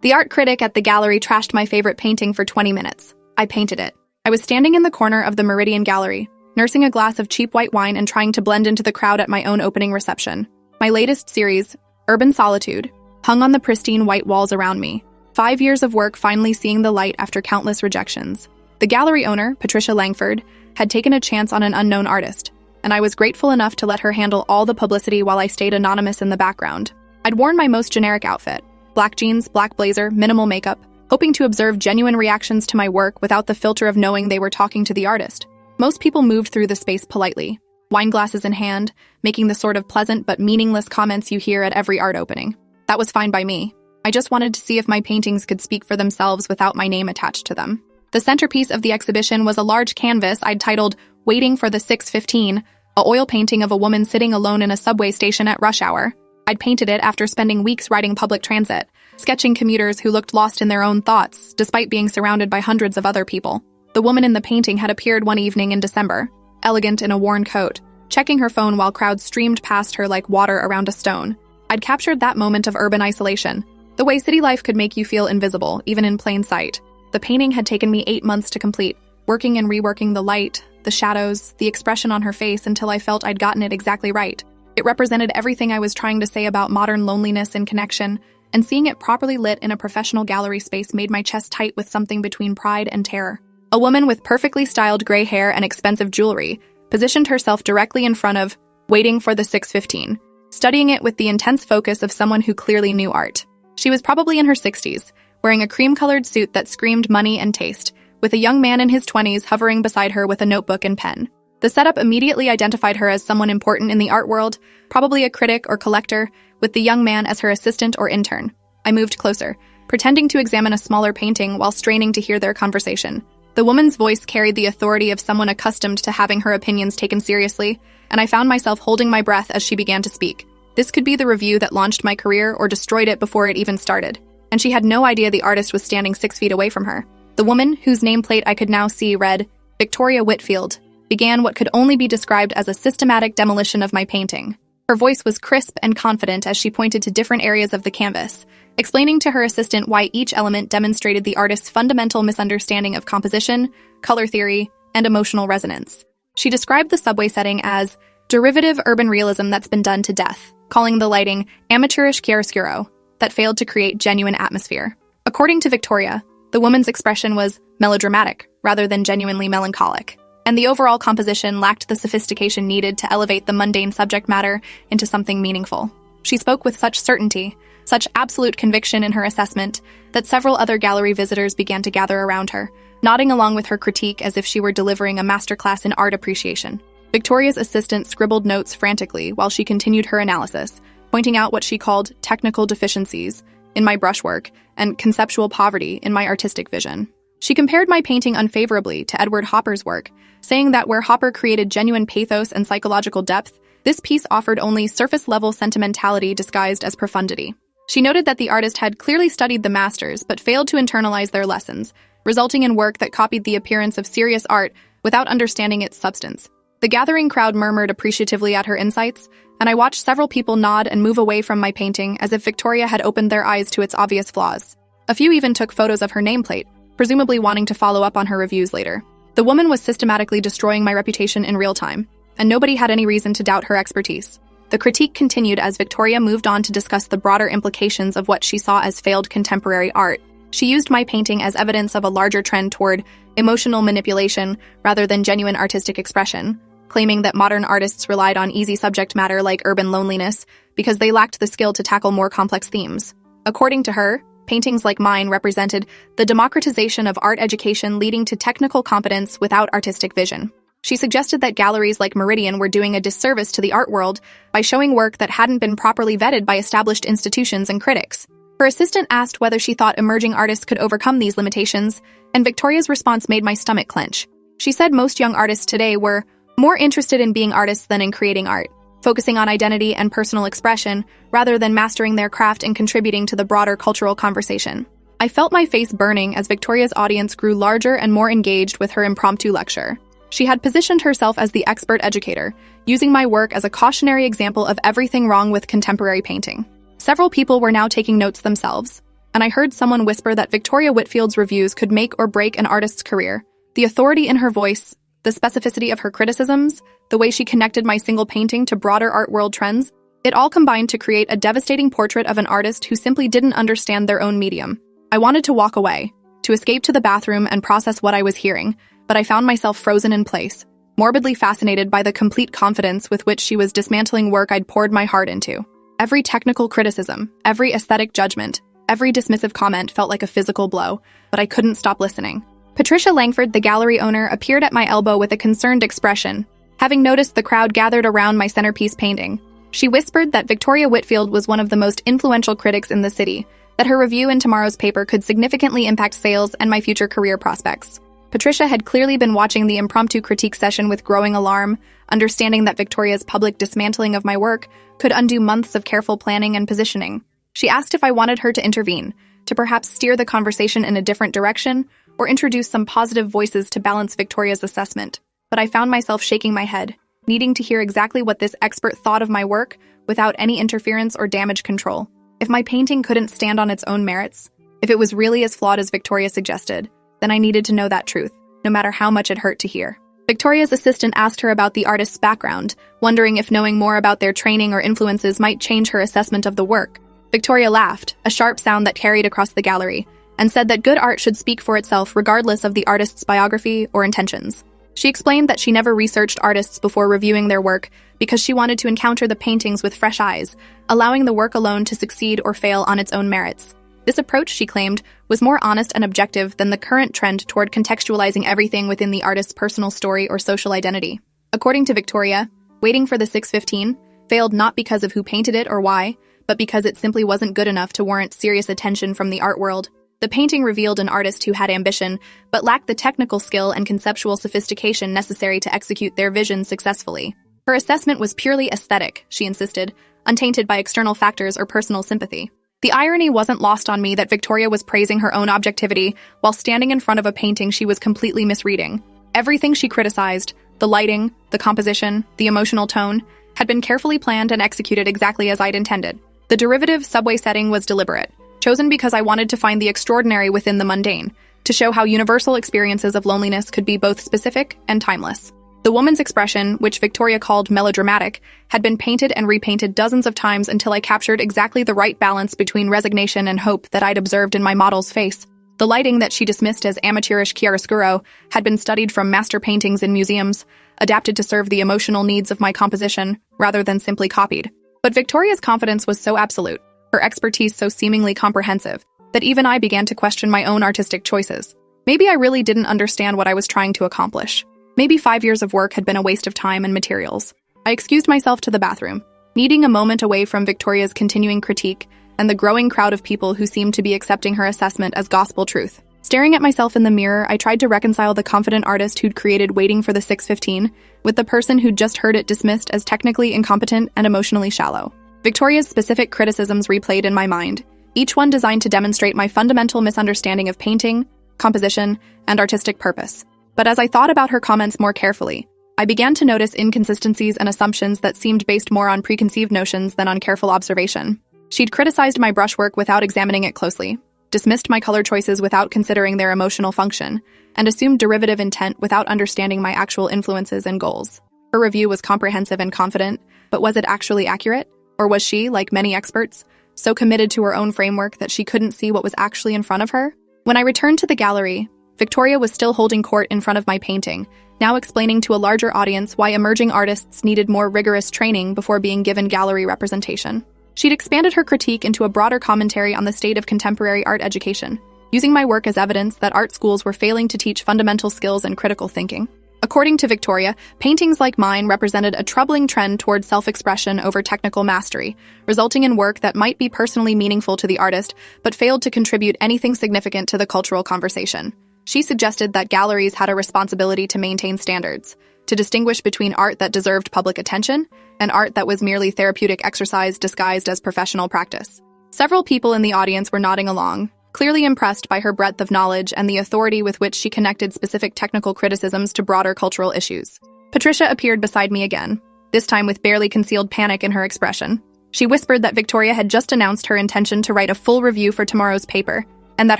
The art critic at the gallery trashed my favorite painting for 20 minutes. I painted it. I was standing in the corner of the Meridian Gallery, nursing a glass of cheap white wine and trying to blend into the crowd at my own opening reception. My latest series, Urban Solitude, hung on the pristine white walls around me. 5 years of work finally seeing the light after countless rejections. The gallery owner, Patricia Langford, had taken a chance on an unknown artist, and I was grateful enough to let her handle all the publicity while I stayed anonymous in the background. I'd worn my most generic outfit, black jeans, black blazer, minimal makeup, hoping to observe genuine reactions to my work without the filter of knowing they were talking to the artist. Most people moved through the space politely, wine glasses in hand, making the sort of pleasant but meaningless comments you hear at every art opening. That was fine by me. I just wanted to see if my paintings could speak for themselves without my name attached to them. The centerpiece of the exhibition was a large canvas I'd titled Waiting for the 6:15, a oil painting of a woman sitting alone in a subway station at rush hour. I'd painted it after spending weeks riding public transit, sketching commuters who looked lost in their own thoughts, despite being surrounded by hundreds of other people. The woman in the painting had appeared one evening in December, elegant in a worn coat, checking her phone while crowds streamed past her like water around a stone. I'd captured that moment of urban isolation, the way city life could make you feel invisible, even in plain sight. The painting had taken me 8 months to complete, working and reworking the light, the shadows, the expression on her face until I felt I'd gotten it exactly right. It represented everything I was trying to say about modern loneliness and connection, and seeing it properly lit in a professional gallery space made my chest tight with something between pride and terror. A woman with perfectly styled gray hair and expensive jewelry positioned herself directly in front of Waiting for the 6:15, studying it with the intense focus of someone who clearly knew art. She was probably in her 60s, wearing a cream-colored suit that screamed money and taste, with a young man in his 20s hovering beside her with a notebook and pen. The setup immediately identified her as someone important in the art world, probably a critic or collector, with the young man as her assistant or intern. I moved closer, pretending to examine a smaller painting while straining to hear their conversation. The woman's voice carried the authority of someone accustomed to having her opinions taken seriously, and I found myself holding my breath as she began to speak. This could be the review that launched my career or destroyed it before it even started. And she had no idea the artist was standing 6 feet away from her. The woman, whose nameplate I could now see read, Victoria Whitfield, began what could only be described as a systematic demolition of my painting. Her voice was crisp and confident as she pointed to different areas of the canvas, explaining to her assistant why each element demonstrated the artist's fundamental misunderstanding of composition, color theory, and emotional resonance. She described the subway setting as derivative urban realism that's been done to death, calling the lighting amateurish chiaroscuro that failed to create genuine atmosphere. According to Victoria, the woman's expression was melodramatic rather than genuinely melancholic, and the overall composition lacked the sophistication needed to elevate the mundane subject matter into something meaningful. She spoke with such certainty, such absolute conviction in her assessment, that several other gallery visitors began to gather around her, nodding along with her critique as if she were delivering a masterclass in art appreciation. Victoria's assistant scribbled notes frantically while she continued her analysis, pointing out what she called technical deficiencies in my brushwork and conceptual poverty in my artistic vision. She compared my painting unfavorably to Edward Hopper's work, saying that where Hopper created genuine pathos and psychological depth, this piece offered only surface-level sentimentality disguised as profundity. She noted that the artist had clearly studied the masters but failed to internalize their lessons, resulting in work that copied the appearance of serious art without understanding its substance. The gathering crowd murmured appreciatively at her insights, and I watched several people nod and move away from my painting as if Victoria had opened their eyes to its obvious flaws. A few even took photos of her nameplate, presumably wanting to follow up on her reviews later. The woman was systematically destroying my reputation in real time, and nobody had any reason to doubt her expertise. The critique continued as Victoria moved on to discuss the broader implications of what she saw as failed contemporary art. She used my painting as evidence of a larger trend toward emotional manipulation rather than genuine artistic expression, claiming that modern artists relied on easy subject matter like urban loneliness because they lacked the skill to tackle more complex themes. According to her, paintings like mine represented the democratization of art education leading to technical competence without artistic vision. She suggested that galleries like Meridian were doing a disservice to the art world by showing work that hadn't been properly vetted by established institutions and critics. Her assistant asked whether she thought emerging artists could overcome these limitations, and Victoria's response made my stomach clench. She said most young artists today were more interested in being artists than in creating art, focusing on identity and personal expression rather than mastering their craft and contributing to the broader cultural conversation. I felt my face burning as Victoria's audience grew larger and more engaged with her impromptu lecture. She had positioned herself as the expert educator, using my work as a cautionary example of everything wrong with contemporary painting. Several people were now taking notes themselves, and I heard someone whisper that Victoria Whitfield's reviews could make or break an artist's career. The authority in her voice, the specificity of her criticisms, the way she connected my single painting to broader art world trends, it all combined to create a devastating portrait of an artist who simply didn't understand their own medium. I wanted to walk away, to escape to the bathroom and process what I was hearing, but I found myself frozen in place, morbidly fascinated by the complete confidence with which she was dismantling work I'd poured my heart into. Every technical criticism, every aesthetic judgment, every dismissive comment felt like a physical blow, but I couldn't stop listening. Patricia Langford, the gallery owner, appeared at my elbow with a concerned expression, having noticed the crowd gathered around my centerpiece painting. She whispered that Victoria Whitfield was one of the most influential critics in the city, that her review in tomorrow's paper could significantly impact sales and my future career prospects. Patricia had clearly been watching the impromptu critique session with growing alarm, understanding that Victoria's public dismantling of my work could undo months of careful planning and positioning. She asked if I wanted her to intervene, to perhaps steer the conversation in a different direction, or introduce some positive voices to balance Victoria's assessment. But I found myself shaking my head, needing to hear exactly what this expert thought of my work without any interference or damage control. If my painting couldn't stand on its own merits, if it was really as flawed as Victoria suggested, then I needed to know that truth, no matter how much it hurt to hear. Victoria's assistant asked her about the artist's background, wondering if knowing more about their training or influences might change her assessment of the work. Victoria laughed, a sharp sound that carried across the gallery, and said that good art should speak for itself regardless of the artist's biography or intentions. She explained that she never researched artists before reviewing their work because she wanted to encounter the paintings with fresh eyes, allowing the work alone to succeed or fail on its own merits. This approach, she claimed, was more honest and objective than the current trend toward contextualizing everything within the artist's personal story or social identity. According to Victoria, Waiting for the 6:15 failed not because of who painted it or why, but because it simply wasn't good enough to warrant serious attention from the art world. The painting revealed an artist who had ambition, but lacked the technical skill and conceptual sophistication necessary to execute their vision successfully. Her assessment was purely aesthetic, she insisted, untainted by external factors or personal sympathy. The irony wasn't lost on me that Victoria was praising her own objectivity while standing in front of a painting she was completely misreading. Everything she criticized, the lighting, the composition, the emotional tone, had been carefully planned and executed exactly as I'd intended. The derivative subway setting was deliberate, chosen because I wanted to find the extraordinary within the mundane, to show how universal experiences of loneliness could be both specific and timeless. The woman's expression, which Victoria called melodramatic, had been painted and repainted dozens of times until I captured exactly the right balance between resignation and hope that I'd observed in my model's face. The lighting that she dismissed as amateurish chiaroscuro had been studied from master paintings in museums, adapted to serve the emotional needs of my composition, rather than simply copied. But Victoria's confidence was so absolute, her expertise so seemingly comprehensive, that even I began to question my own artistic choices. Maybe I really didn't understand what I was trying to accomplish. Maybe 5 years of work had been a waste of time and materials. I excused myself to the bathroom, needing a moment away from Victoria's continuing critique and the growing crowd of people who seemed to be accepting her assessment as gospel truth. Staring at myself in the mirror, I tried to reconcile the confident artist who'd created Waiting for the 6:15 with the person who'd just heard it dismissed as technically incompetent and emotionally shallow. Victoria's specific criticisms replayed in my mind, each one designed to demonstrate my fundamental misunderstanding of painting, composition, and artistic purpose. But as I thought about her comments more carefully, I began to notice inconsistencies and assumptions that seemed based more on preconceived notions than on careful observation. She'd criticized my brushwork without examining it closely, dismissed my color choices without considering their emotional function, and assumed derivative intent without understanding my actual influences and goals. Her review was comprehensive and confident, but was it actually accurate? Or was she, like many experts, so committed to her own framework that she couldn't see what was actually in front of her? When I returned to the gallery, Victoria was still holding court in front of my painting, now explaining to a larger audience why emerging artists needed more rigorous training before being given gallery representation. She'd expanded her critique into a broader commentary on the state of contemporary art education, using my work as evidence that art schools were failing to teach fundamental skills and critical thinking. According to Victoria, paintings like mine represented a troubling trend toward self-expression over technical mastery, resulting in work that might be personally meaningful to the artist, but failed to contribute anything significant to the cultural conversation. She suggested that galleries had a responsibility to maintain standards, to distinguish between art that deserved public attention and art that was merely therapeutic exercise disguised as professional practice. Several people in the audience were nodding along, clearly impressed by her breadth of knowledge and the authority with which she connected specific technical criticisms to broader cultural issues. Patricia appeared beside me again, this time with barely concealed panic in her expression. She whispered that Victoria had just announced her intention to write a full review for tomorrow's paper, and that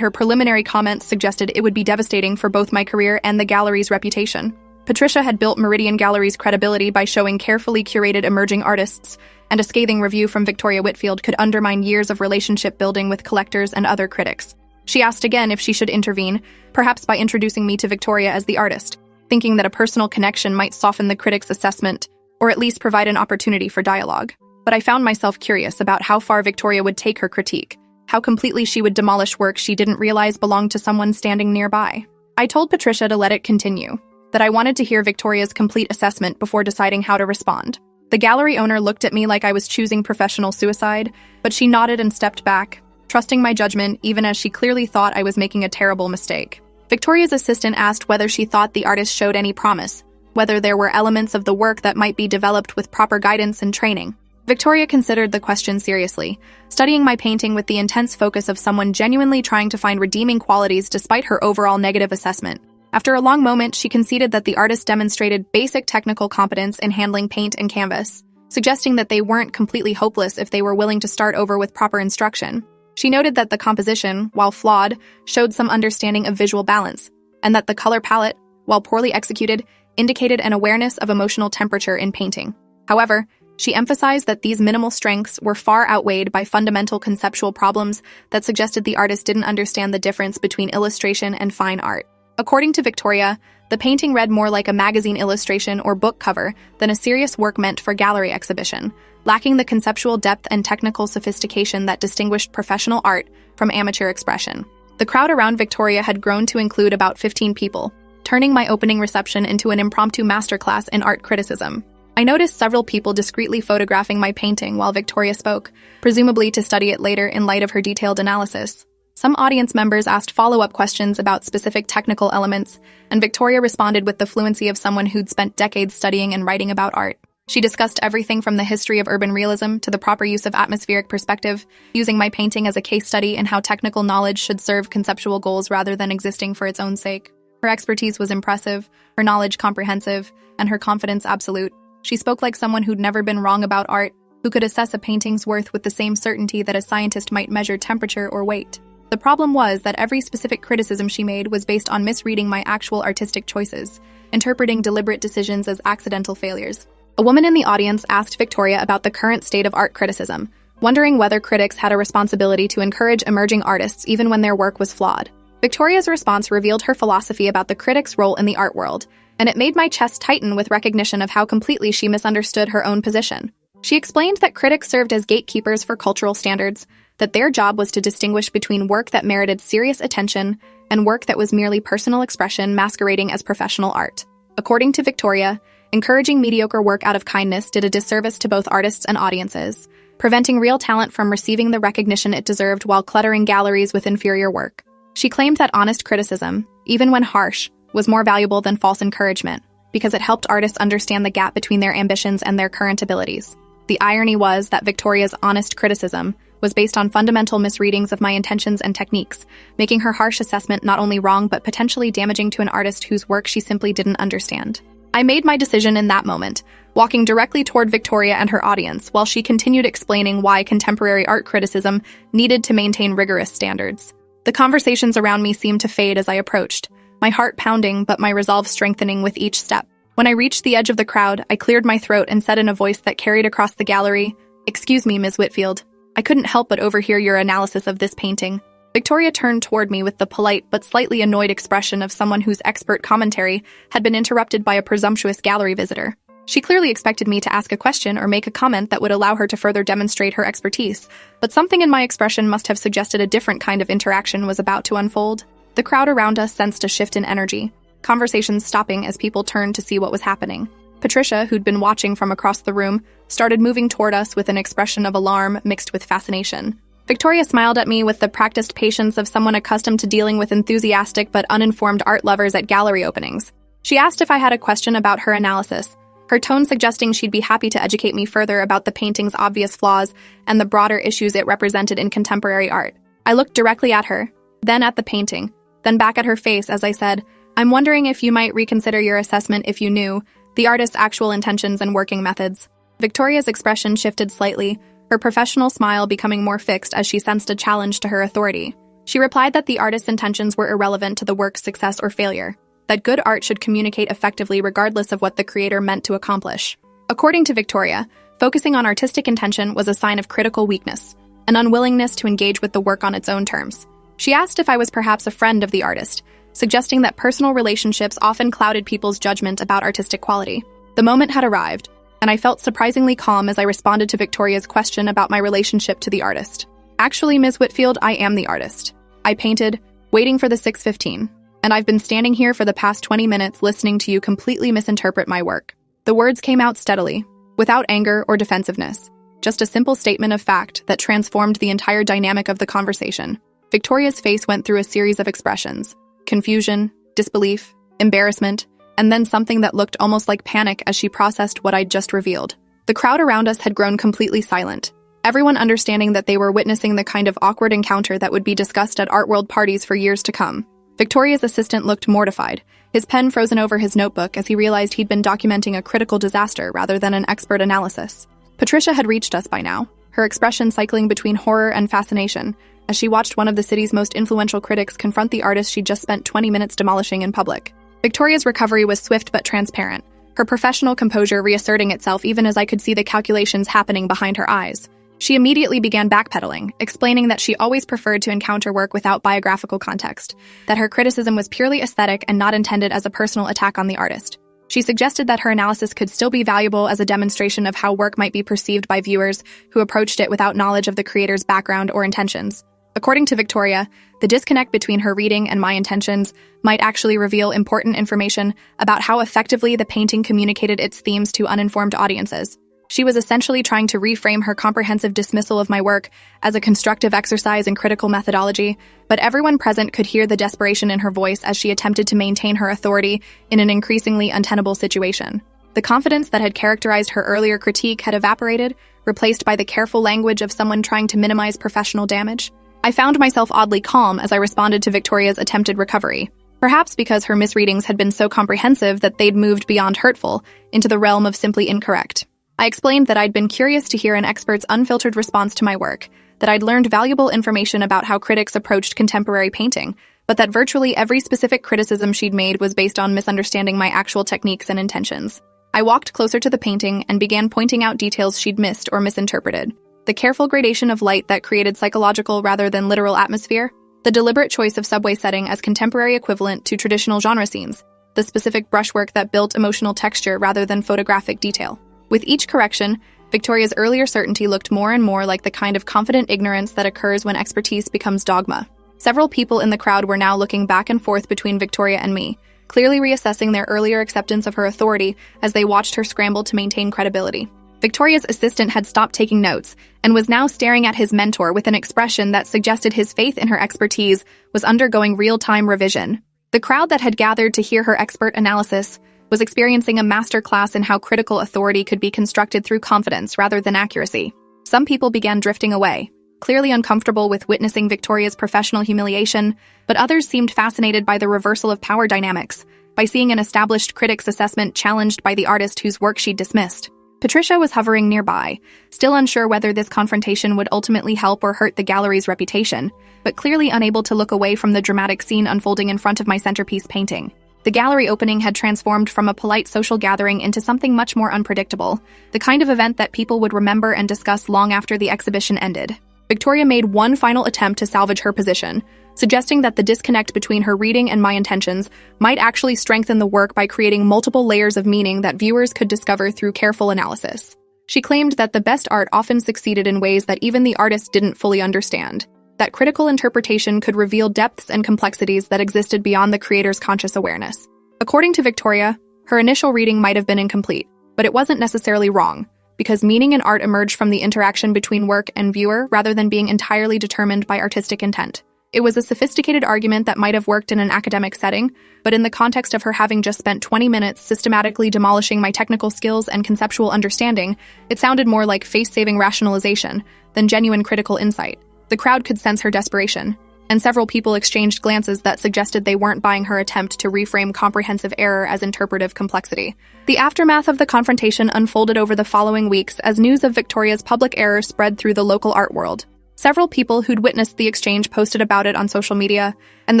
her preliminary comments suggested it would be devastating for both my career and the gallery's reputation. Patricia had built Meridian Gallery's credibility by showing carefully curated emerging artists, and a scathing review from Victoria Whitfield could undermine years of relationship building with collectors and other critics. She asked again if she should intervene, perhaps by introducing me to Victoria as the artist, thinking that a personal connection might soften the critic's assessment, or at least provide an opportunity for dialogue. But I found myself curious about how far Victoria would take her critique, how completely she would demolish work she didn't realize belonged to someone standing nearby. I told Patricia to let it continue, that I wanted to hear Victoria's complete assessment before deciding how to respond. The gallery owner looked at me like I was choosing professional suicide, but she nodded and stepped back, trusting my judgment even as she clearly thought I was making a terrible mistake. Victoria's assistant asked whether she thought the artist showed any promise, whether there were elements of the work that might be developed with proper guidance and training. Victoria considered the question seriously, studying my painting with the intense focus of someone genuinely trying to find redeeming qualities despite her overall negative assessment. After a long moment, she conceded that the artist demonstrated basic technical competence in handling paint and canvas, suggesting that they weren't completely hopeless if they were willing to start over with proper instruction. She noted that the composition, while flawed, showed some understanding of visual balance, and that the color palette, while poorly executed, indicated an awareness of emotional temperature in painting. However, she emphasized that these minimal strengths were far outweighed by fundamental conceptual problems that suggested the artist didn't understand the difference between illustration and fine art. According to Victoria, the painting read more like a magazine illustration or book cover than a serious work meant for gallery exhibition, lacking the conceptual depth and technical sophistication that distinguished professional art from amateur expression. The crowd around Victoria had grown to include about 15 people, turning my opening reception into an impromptu masterclass in art criticism. I noticed several people discreetly photographing my painting while Victoria spoke, presumably to study it later in light of her detailed analysis. Some audience members asked follow-up questions about specific technical elements, and Victoria responded with the fluency of someone who'd spent decades studying and writing about art. She discussed everything from the history of urban realism to the proper use of atmospheric perspective, using my painting as a case study in how technical knowledge should serve conceptual goals rather than existing for its own sake. Her expertise was impressive, her knowledge comprehensive, and her confidence absolute. She spoke like someone who'd never been wrong about art, who could assess a painting's worth with the same certainty that a scientist might measure temperature or weight. The problem was that every specific criticism she made was based on misreading my actual artistic choices, interpreting deliberate decisions as accidental failures. A woman in the audience asked Victoria about the current state of art criticism, wondering whether critics had a responsibility to encourage emerging artists even when their work was flawed. Victoria's response revealed her philosophy about the critic's role in the art world, and it made my chest tighten with recognition of how completely she misunderstood her own position. She explained that critics served as gatekeepers for cultural standards, that their job was to distinguish between work that merited serious attention and work that was merely personal expression masquerading as professional art. According to Victoria, encouraging mediocre work out of kindness did a disservice to both artists and audiences, preventing real talent from receiving the recognition it deserved while cluttering galleries with inferior work. She claimed that honest criticism, even when harsh, was more valuable than false encouragement, because it helped artists understand the gap between their ambitions and their current abilities. The irony was that Victoria's honest criticism was based on fundamental misreadings of my intentions and techniques, making her harsh assessment not only wrong but potentially damaging to an artist whose work she simply didn't understand. I made my decision in that moment, walking directly toward Victoria and her audience while she continued explaining why contemporary art criticism needed to maintain rigorous standards. The conversations around me seemed to fade as I approached, my heart pounding but my resolve strengthening with each step. When I reached the edge of the crowd, I cleared my throat and said in a voice that carried across the gallery, "Excuse me, Ms. Whitfield. I couldn't help but overhear your analysis of this painting." Victoria turned toward me with the polite but slightly annoyed expression of someone whose expert commentary had been interrupted by a presumptuous gallery visitor. She clearly expected me to ask a question or make a comment that would allow her to further demonstrate her expertise, but something in my expression must have suggested a different kind of interaction was about to unfold. The crowd around us sensed a shift in energy, conversations stopping as people turned to see what was happening. Patricia, who'd been watching from across the room, started moving toward us with an expression of alarm mixed with fascination. Victoria smiled at me with the practiced patience of someone accustomed to dealing with enthusiastic but uninformed art lovers at gallery openings. She asked if I had a question about her analysis, her tone suggesting she'd be happy to educate me further about the painting's obvious flaws and the broader issues it represented in contemporary art. I looked directly at her, then at the painting, then back at her face as I said, "I'm wondering if you might reconsider your assessment if you knew the artist's actual intentions and working methods." Victoria's expression shifted slightly, her professional smile becoming more fixed as she sensed a challenge to her authority. She replied that the artist's intentions were irrelevant to the work's success or failure, that good art should communicate effectively regardless of what the creator meant to accomplish. According to Victoria, focusing on artistic intention was a sign of critical weakness, an unwillingness to engage with the work on its own terms. She asked if I was perhaps a friend of the artist, suggesting that personal relationships often clouded people's judgment about artistic quality. The moment had arrived, and I felt surprisingly calm as I responded to Victoria's question about my relationship to the artist. Actually, Ms. Whitfield, I am the artist. I painted, waiting for the 6:15, and I've been standing here for the past 20 minutes listening to you completely misinterpret my work. The words came out steadily, without anger or defensiveness, just a simple statement of fact that transformed the entire dynamic of the conversation. Victoria's face went through a series of expressions: confusion, disbelief, embarrassment, and then something that looked almost like panic as she processed what I'd just revealed. The crowd around us had grown completely silent, everyone understanding that they were witnessing the kind of awkward encounter that would be discussed at art world parties for years to come. Victoria's assistant looked mortified, his pen frozen over his notebook as he realized he'd been documenting a critical disaster rather than an expert analysis. Patricia had reached us by now, her expression cycling between horror and fascination as she watched one of the city's most influential critics confront the artist she'd just spent 20 minutes demolishing in public. Victoria's recovery was swift but transparent, her professional composure reasserting itself even as I could see the calculations happening behind her eyes. She immediately began backpedaling, explaining that she always preferred to encounter work without biographical context, that her criticism was purely aesthetic and not intended as a personal attack on the artist. She suggested that her analysis could still be valuable as a demonstration of how work might be perceived by viewers who approached it without knowledge of the creator's background or intentions. According to Victoria, the disconnect between her reading and my intentions might actually reveal important information about how effectively the painting communicated its themes to uninformed audiences. She was essentially trying to reframe her comprehensive dismissal of my work as a constructive exercise in critical methodology, but everyone present could hear the desperation in her voice as she attempted to maintain her authority in an increasingly untenable situation. The confidence that had characterized her earlier critique had evaporated, replaced by the careful language of someone trying to minimize professional damage. I found myself oddly calm as I responded to Victoria's attempted recovery, perhaps because her misreadings had been so comprehensive that they'd moved beyond hurtful into the realm of simply incorrect. I explained that I'd been curious to hear an expert's unfiltered response to my work, that I'd learned valuable information about how critics approached contemporary painting, but that virtually every specific criticism she'd made was based on misunderstanding my actual techniques and intentions. I walked closer to the painting and began pointing out details she'd missed or misinterpreted. The careful gradation of light that created psychological rather than literal atmosphere, the deliberate choice of subway setting as contemporary equivalent to traditional genre scenes, the specific brushwork that built emotional texture rather than photographic detail. With each correction, Victoria's earlier certainty looked more and more like the kind of confident ignorance that occurs when expertise becomes dogma. Several people in the crowd were now looking back and forth between Victoria and me, clearly reassessing their earlier acceptance of her authority as they watched her scramble to maintain credibility. Victoria's assistant had stopped taking notes and was now staring at his mentor with an expression that suggested his faith in her expertise was undergoing real-time revision. The crowd that had gathered to hear her expert analysis was experiencing a masterclass in how critical authority could be constructed through confidence rather than accuracy. Some people began drifting away, clearly uncomfortable with witnessing Victoria's professional humiliation, but others seemed fascinated by the reversal of power dynamics, by seeing an established critic's assessment challenged by the artist whose work she'd dismissed. Patricia was hovering nearby, still unsure whether this confrontation would ultimately help or hurt the gallery's reputation, but clearly unable to look away from the dramatic scene unfolding in front of my centerpiece painting. The gallery opening had transformed from a polite social gathering into something much more unpredictable, the kind of event that people would remember and discuss long after the exhibition ended. Victoria made one final attempt to salvage her position, suggesting that the disconnect between her reading and my intentions might actually strengthen the work by creating multiple layers of meaning that viewers could discover through careful analysis. She claimed that the best art often succeeded in ways that even the artist didn't fully understand, that critical interpretation could reveal depths and complexities that existed beyond the creator's conscious awareness. According to Victoria, her initial reading might have been incomplete, but it wasn't necessarily wrong, because meaning in art emerged from the interaction between work and viewer rather than being entirely determined by artistic intent. It was a sophisticated argument that might have worked in an academic setting, but in the context of her having just spent 20 minutes systematically demolishing my technical skills and conceptual understanding, it sounded more like face-saving rationalization than genuine critical insight. The crowd could sense her desperation. and several people exchanged glances that suggested they weren't buying her attempt to reframe comprehensive error as interpretive complexity. The aftermath of the confrontation unfolded over the following weeks as news of Victoria's public error spread through the local art world. Several people who'd witnessed the exchange posted about it on social media, and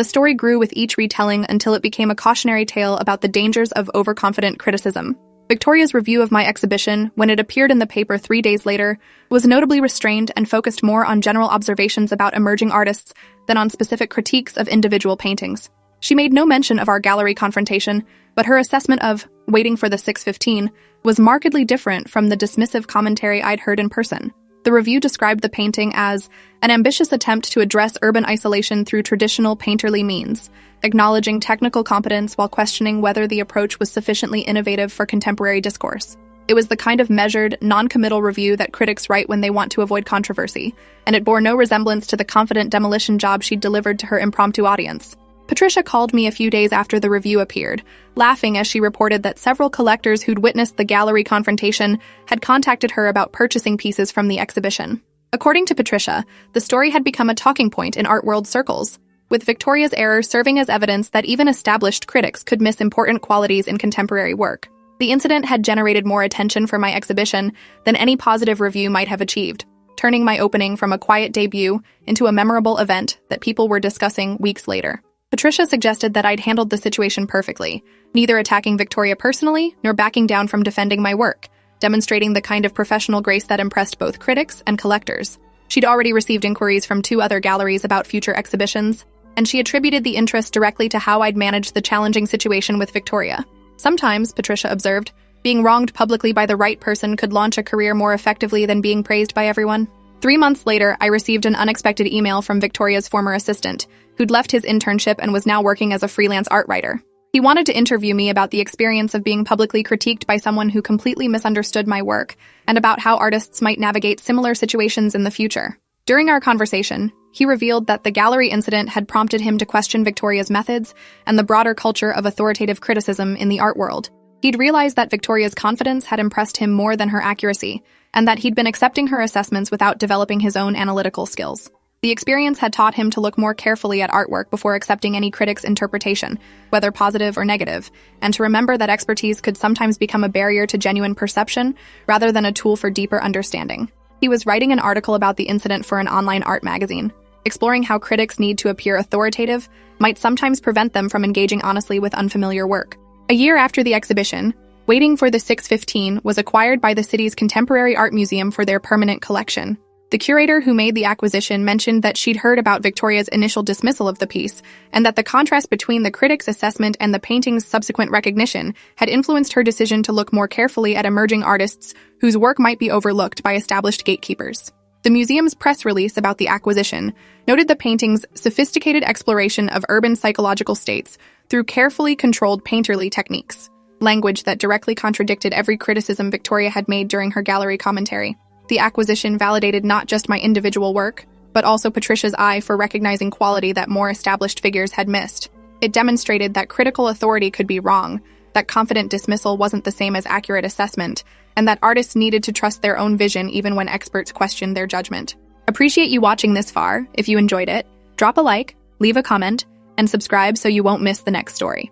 the story grew with each retelling until it became a cautionary tale about the dangers of overconfident criticism. Victoria's review of my exhibition, when it appeared in the paper 3 days later, was notably restrained and focused more on general observations about emerging artists than on specific critiques of individual paintings. She made no mention of our gallery confrontation, but her assessment of Waiting for the 6:15 was markedly different from the dismissive commentary I'd heard in person. The review described the painting as an ambitious attempt to address urban isolation through traditional painterly means, acknowledging technical competence while questioning whether the approach was sufficiently innovative for contemporary discourse. It was the kind of measured, non-committal review that critics write when they want to avoid controversy, and it bore no resemblance to the confident demolition job she'd delivered to her impromptu audience. Patricia called me a few days after the review appeared, laughing as she reported that several collectors who'd witnessed the gallery confrontation had contacted her about purchasing pieces from the exhibition. According to Patricia, the story had become a talking point in art world circles, with Victoria's error serving as evidence that even established critics could miss important qualities in contemporary work. The incident had generated more attention for my exhibition than any positive review might have achieved, turning my opening from a quiet debut into a memorable event that people were discussing weeks later. Patricia suggested that I'd handled the situation perfectly, neither attacking Victoria personally nor backing down from defending my work, demonstrating the kind of professional grace that impressed both critics and collectors. She'd already received inquiries from 2 other galleries about future exhibitions, and she attributed the interest directly to how I'd managed the challenging situation with Victoria. Sometimes, Patricia observed, being wronged publicly by the right person could launch a career more effectively than being praised by everyone. 3 months later, I received an unexpected email from Victoria's former assistant, who'd left his internship and was now working as a freelance art writer. He wanted to interview me about the experience of being publicly critiqued by someone who completely misunderstood my work, and about how artists might navigate similar situations in the future. During our conversation, he revealed that the gallery incident had prompted him to question Victoria's methods and the broader culture of authoritative criticism in the art world. He'd realized that Victoria's confidence had impressed him more than her accuracy, and that he'd been accepting her assessments without developing his own analytical skills. The experience had taught him to look more carefully at artwork before accepting any critic's interpretation, whether positive or negative, and to remember that expertise could sometimes become a barrier to genuine perception rather than a tool for deeper understanding. He was writing an article about the incident for an online art magazine, exploring how critics' need to appear authoritative might sometimes prevent them from engaging honestly with unfamiliar work. A year after the exhibition, Waiting for the 6:15 was acquired by the city's Contemporary Art Museum for their permanent collection. The curator who made the acquisition mentioned that she'd heard about Victoria's initial dismissal of the piece, and that the contrast between the critic's assessment and the painting's subsequent recognition had influenced her decision to look more carefully at emerging artists whose work might be overlooked by established gatekeepers. The museum's press release about the acquisition noted the painting's sophisticated exploration of urban psychological states through carefully controlled painterly techniques, language that directly contradicted every criticism Victoria had made during her gallery commentary. The acquisition validated not just my individual work, but also Patricia's eye for recognizing quality that more established figures had missed. It demonstrated that critical authority could be wrong, that confident dismissal wasn't the same as accurate assessment, and that artists needed to trust their own vision even when experts questioned their judgment. Appreciate you watching this far. If you enjoyed it, drop a like, leave a comment, and subscribe so you won't miss the next story.